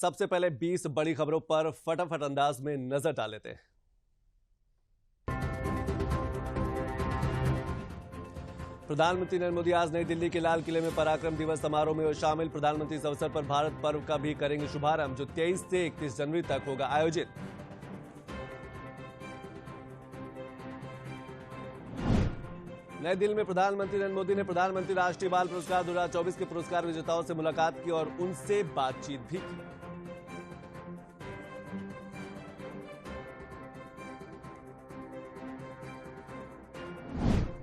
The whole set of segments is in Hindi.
सबसे पहले 20 बड़ी खबरों पर फटाफट अंदाज में नजर डाल लेते हैं। प्रधानमंत्री नरेंद्र मोदी आज नई दिल्ली के लाल किले में पराक्रम दिवस समारोह में शामिल। प्रधानमंत्री इस अवसर पर भारत पर्व का भी करेंगे शुभारंभ, जो 23 से 31 जनवरी तक होगा आयोजित। नई दिल्ली में प्रधानमंत्री नरेंद्र मोदी ने प्रधानमंत्री राष्ट्रीय बाल पुरस्कार 2024 के पुरस्कार विजेताओं से मुलाकात की और उनसे बातचीत भी की।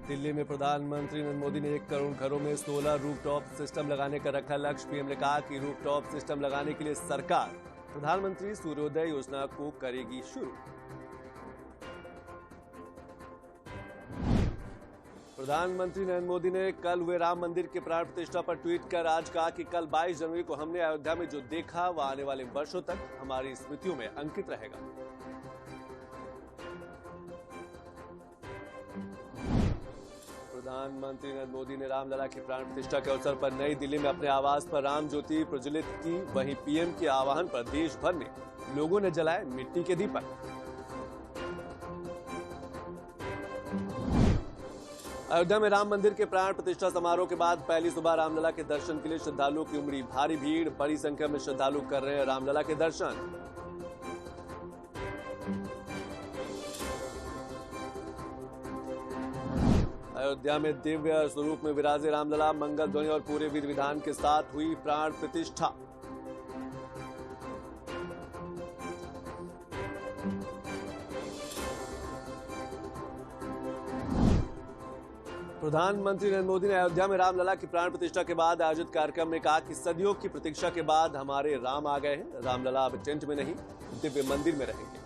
दिल्ली में प्रधानमंत्री नरेंद्र मोदी ने 1 करोड़ घरों में सोलर रूफटॉप सिस्टम लगाने का रखा लक्ष्य। पीएम ने कहा कि रूफटॉप सिस्टम लगाने के लिए सरकार प्रधानमंत्री सूर्योदय योजना को करेगी शुरू। प्रधानमंत्री नरेंद्र मोदी ने कल हुए राम मंदिर के प्राण प्रतिष्ठा पर ट्वीट कर आज कहा कि कल 22 जनवरी को हमने अयोध्या में जो देखा वह आने वाले वर्षों तक हमारी स्मृतियों में अंकित रहेगा। प्रधानमंत्री नरेंद्र मोदी ने रामलला की प्राण प्रतिष्ठा के अवसर पर नई दिल्ली में अपने आवास पर राम ज्योति प्रज्वलित की। वहीं पीएम के आह्वान पर देश भर में लोगों ने जलाए मिट्टी के दीपक। अयोध्या में राम मंदिर के प्राण प्रतिष्ठा समारोह के बाद पहली सुबह रामलला के दर्शन के लिए श्रद्धालुओं की उमड़ी भारी भीड़। बड़ी संख्या में श्रद्धालु कर रहे हैं रामलला के दर्शन। अयोध्या में दिव्य स्वरूप में विराजे रामलला। मंगल ध्वनि और पूरे विधि विधान के साथ हुई प्राण प्रतिष्ठा। प्रधानमंत्री नरेंद्र मोदी ने अयोध्या में रामलला की प्राण प्रतिष्ठा के बाद आयोजित कार्यक्रम में कहा कि सदियों की प्रतीक्षा के बाद हमारे राम आ गए हैं। रामलला अब टेंट में नहीं, दिव्य मंदिर में रहेंगे।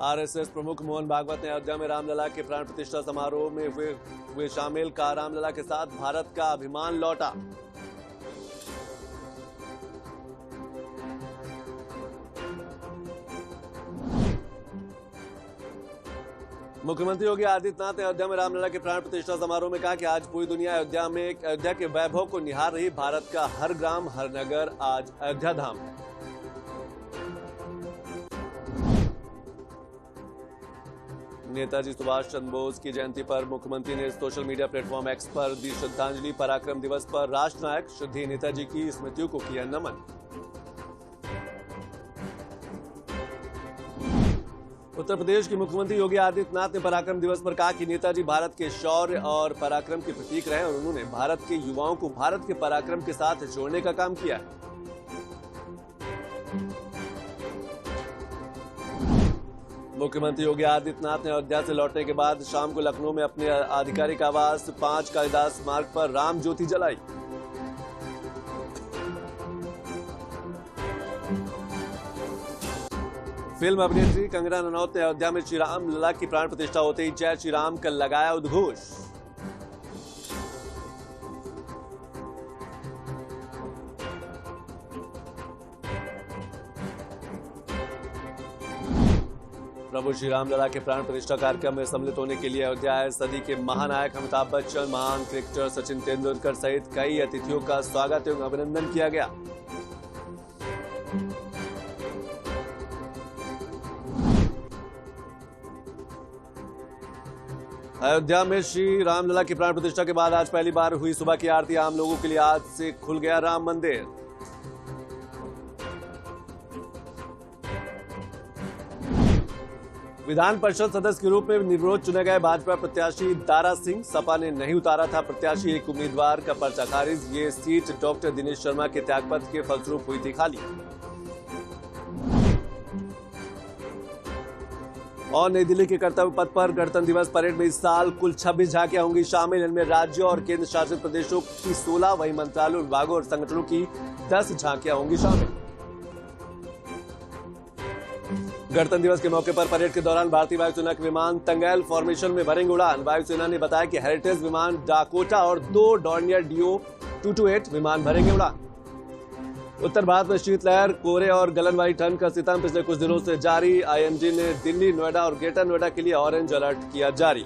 आरएसएस प्रमुख मोहन भागवत ने अयोध्या में रामलला के प्राण प्रतिष्ठा समारोह में हुए शामिल। कहा रामलला के साथ भारत का अभिमान लौटा। मुख्यमंत्री योगी आदित्यनाथ ने अयोध्या में रामलला के प्राण प्रतिष्ठा समारोह में कहा कि आज पूरी दुनिया अयोध्या के वैभव को निहार रही। भारत का हर ग्राम हर नगर आज अयोध्या धाम है। नेताजी सुभाष चंद्र बोस की जयंती पर मुख्यमंत्री ने सोशल मीडिया प्लेटफॉर्म एक्स पर दी श्रद्धांजलि। पराक्रम दिवस पर राष्ट्र नायक श्रद्धेय नेताजी की स्मृतियों को किया नमन। उत्तर प्रदेश के मुख्यमंत्री योगी आदित्यनाथ ने पराक्रम दिवस पर कहा कि नेताजी भारत के शौर्य और पराक्रम के प्रतीक रहे और उन्होंने भारत के युवाओं को भारत के पराक्रम के साथ जोड़ने का काम किया है। मुख्यमंत्री योगी आदित्यनाथ ने अयोध्या से लौटने के बाद शाम को लखनऊ में अपने आधिकारिक आवास 5 कालिदास मार्ग पर राम ज्योति जलाई। फिल्म अभिनेत्री कंगना रनौत ने अयोध्या में श्री राम लला की प्राण प्रतिष्ठा होते ही जय श्री राम का लगाया उद्घोष। प्रभु श्री राम लला के प्राण प्रतिष्ठा कार्यक्रम में सम्मिलित होने के लिए अयोध्या आए सदी के महानायक अमिताभ बच्चन, महान क्रिकेटर सचिन तेंदुलकर सहित कई अतिथियों का स्वागत एवं अभिनंदन किया गया। अयोध्या में श्री रामलला की प्राण प्रतिष्ठा के बाद आज पहली बार हुई सुबह की आरती। आम लोगों के लिए आज से खुल गया राम मंदिर। विधान परिषद सदस्य के रूप में निर्विरोध चुने गए भाजपा प्रत्याशी दारा सिंह। सपा ने नहीं उतारा था प्रत्याशी, एक उम्मीदवार का पर्चा खारिज। ये सीट डॉक्टर दिनेश शर्मा के त्यागपत्र के फलस्वरूप हुई थी खाली। और नई दिल्ली के कर्तव्य पथ पर गणतंत्र दिवस परेड में इस साल कुल 26 झांकियां होंगी शामिल। इनमें राज्यों और केंद्र शासित प्रदेशों की 16, वहीं मंत्रालयों, विभागों और संगठनों की 10 झांकियां होंगी शामिल। गणतंत्र दिवस के मौके पर परेड के दौरान भारतीय वायुसेना के विमान तंगैल फॉर्मेशन में भरेंगे उड़ान। वायुसेना ने बताया कि हेरिटेज विमान डाकोटा और 2 डॉर्नियर DO-228 विमान भरेंगे उड़ान। उत्तर भारत में शीतलहर, कोहरे और गलन वाली ठंड का सितम पिछले कुछ दिनों से जारी। IMD ने दिल्ली, नोएडा और ग्रेटर नोएडा के लिए ऑरेंज अलर्ट किया जारी।